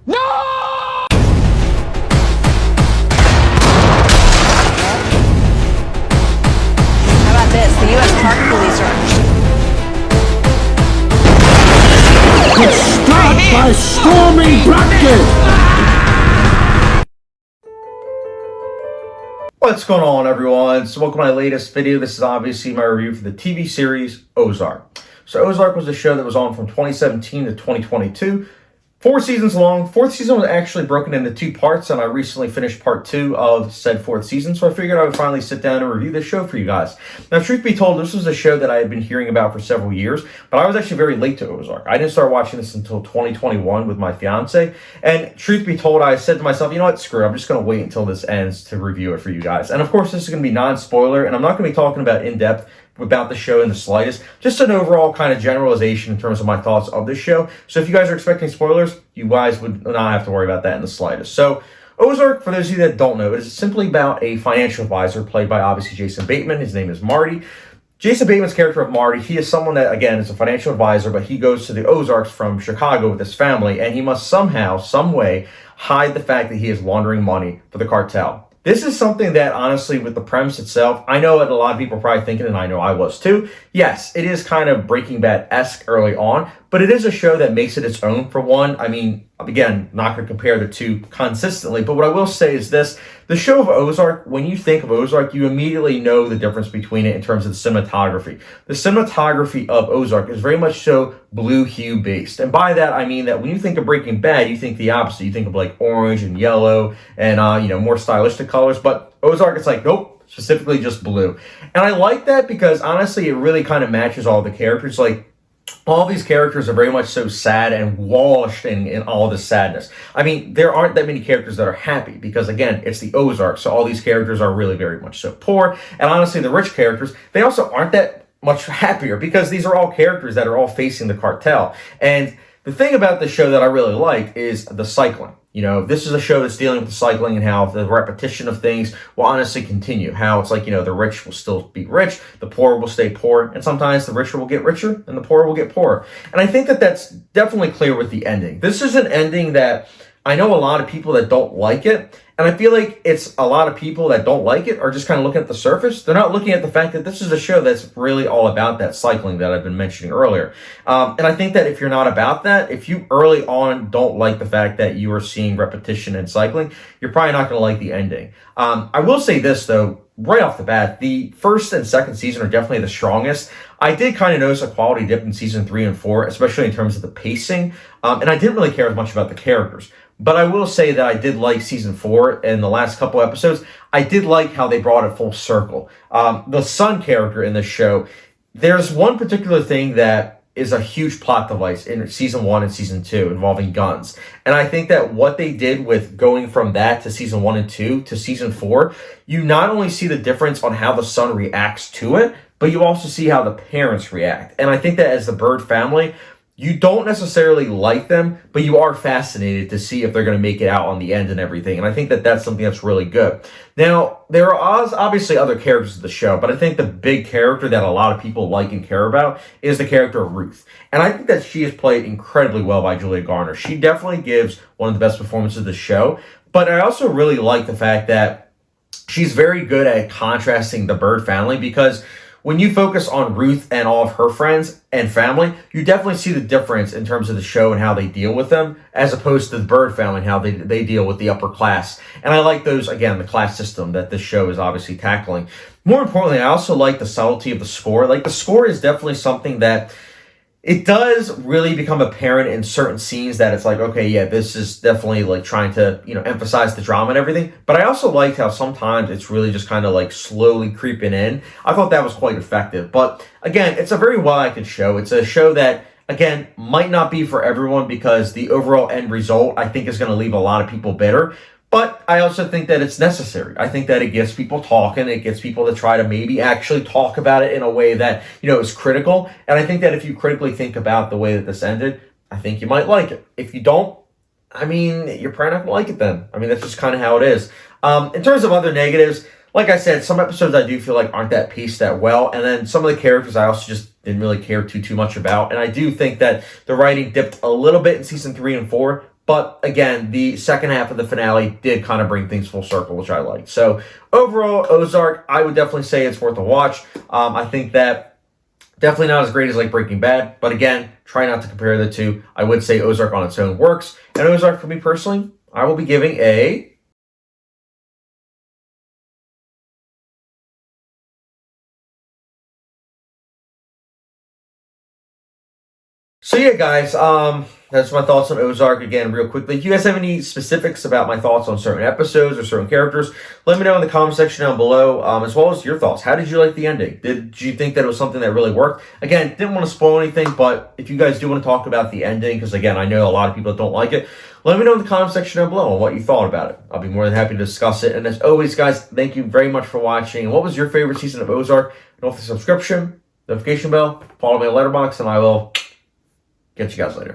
No! How about this? The U.S. Park Police are... Start by storming Bracken! What's going on, everyone? So welcome to my latest video. This is obviously my review for the TV series Ozark. So Ozark was a show that was on from 2017 to 2022. 4 seasons long. 4th season was actually broken into 2 parts, and I recently finished part 2 of said 4th season, so I figured I would finally sit down and review this show for you guys. Now, truth be told, this was a show that I had been hearing about for several years, but I was actually very late to Ozark. I didn't start watching this until 2021 with my fiance, and truth be told, I said to myself, you know what, screw it, I'm just going to wait until this ends to review it for you guys. And of course, this is going to be non-spoiler, and I'm not going to be talking about in-depth about the show in the slightest, just an overall kind of generalization in terms of my thoughts of this show. So if you guys are expecting spoilers, you guys would not have to worry about that in the slightest. So Ozark, for those of you that don't know, it is simply about a financial advisor played by obviously Jason Bateman. His name is Marty. Jason Bateman's character of Marty, he is someone that, again, is a financial advisor, but he goes to the Ozarks from Chicago with his family, and he must somehow, some way, hide the fact that he is laundering money for the cartel. This is something that, honestly, with the premise itself, I know that a lot of people are probably thinking, and I know I was too, yes, it is kind of Breaking Bad-esque early on, but it is a show that makes it its own, for one. I mean, again, not going to compare the two consistently, but what I will say is this. The show of Ozark, when you think of Ozark, you immediately know the difference between it in terms of the cinematography. The cinematography of Ozark is very much so blue hue based. And by that, I mean that when you think of Breaking Bad, you think the opposite. You think of like orange and yellow and, more stylistic colors. But Ozark, it's like, nope, specifically just blue. And I like that because honestly, it really kind of matches all the characters. Like, all these characters are very much so sad and washed in all this sadness. I mean, there aren't that many characters that are happy because, again, it's the Ozarks, so all these characters are really very much so poor. And honestly, the rich characters, they also aren't that much happier because these are all characters that are all facing the cartel. And the thing about the show that I really like is the cycling. You know, this is a show that's dealing with the cycling and how the repetition of things will honestly continue. How it's like, the rich will still be rich, the poor will stay poor, and sometimes the richer will get richer and the poorer will get poorer. And I think that that's definitely clear with the ending. This is an ending that I know a lot of people that don't like it, and I feel like it's a lot of people that don't like it are just kind of looking at the surface. They're not looking at the fact that this is a show that's really all about that cycling that I've been mentioning earlier. And I think that if you're not about that, if you early on don't like the fact that you are seeing repetition and cycling, you're probably not going to like the ending. I will say this, though, right off the bat, the first and second season are definitely the strongest. I did kind of notice a quality dip in season 3 and 4, especially in terms of the pacing. And I didn't really care as much about the characters. But I will say that I did like season 4 and the last couple episodes. I did like how they brought it full circle. The son character in the show, there's one particular thing that is a huge plot device in season 1 and season 2 involving guns. And I think that what they did with going from that to season 1 and 2 to season 4, you not only see the difference on how the son reacts to it, but you also see how the parents react. And I think that as the Bird family, you don't necessarily like them, but you are fascinated to see if they're going to make it out on the end and everything. And I think that that's something that's really good. Now, there are obviously other characters of the show, but I think the big character that a lot of people like and care about is the character of Ruth. And I think that she is played incredibly well by Julia Garner. She definitely gives one of the best performances of the show. But I also really like the fact that she's very good at contrasting the Bird family because when you focus on Ruth and all of her friends and family, you definitely see the difference in terms of the show and how they deal with them, as opposed to the Bird family and how they deal with the upper class. And I like those, again, the class system that this show is obviously tackling. More importantly, I also like the subtlety of the score. Like, the score is definitely something that it does really become apparent in certain scenes that it's like, okay, yeah, this is definitely like trying to, emphasize the drama and everything. But I also liked how sometimes it's really just kind of like slowly creeping in. I thought that was quite effective. But again, it's a very well-acted show. It's a show that, again, might not be for everyone because the overall end result, I think, is going to leave a lot of people bitter. But I also think that it's necessary. I think that it gets people talking. It gets people to try to maybe actually talk about it in a way that, is critical. And I think that if you critically think about the way that this ended, I think you might like it. If you don't, I mean, you're probably not going to like it then. I mean, that's just kind of how it is. In terms of other negatives, like I said, some episodes I do feel like aren't that paced that well. And then some of the characters I also just didn't really care too much about. And I do think that the writing dipped a little bit in season 3 and 4. But again, the second half of the finale did kind of bring things full circle, which I liked. So overall, Ozark, I would definitely say it's worth a watch. I think that definitely not as great as like Breaking Bad, but again, try not to compare the two. I would say Ozark on its own works. And Ozark, for me personally, I will be giving a... So yeah, guys, that's my thoughts on Ozark. Again, real quickly, if you guys have any specifics about my thoughts on certain episodes or certain characters, let me know in the comment section down below, as well as your thoughts. How did you like the ending? Did you think that it was something that really worked? Again, didn't want to spoil anything, but if you guys do want to talk about the ending, because again, I know a lot of people that don't like it, let me know in the comment section down below on what you thought about it. I'll be more than happy to discuss it. And as always, guys, thank you very much for watching. And what was your favorite season of Ozark? Don't forget the subscription, notification bell, follow me on Letterboxd, and I will catch you guys later.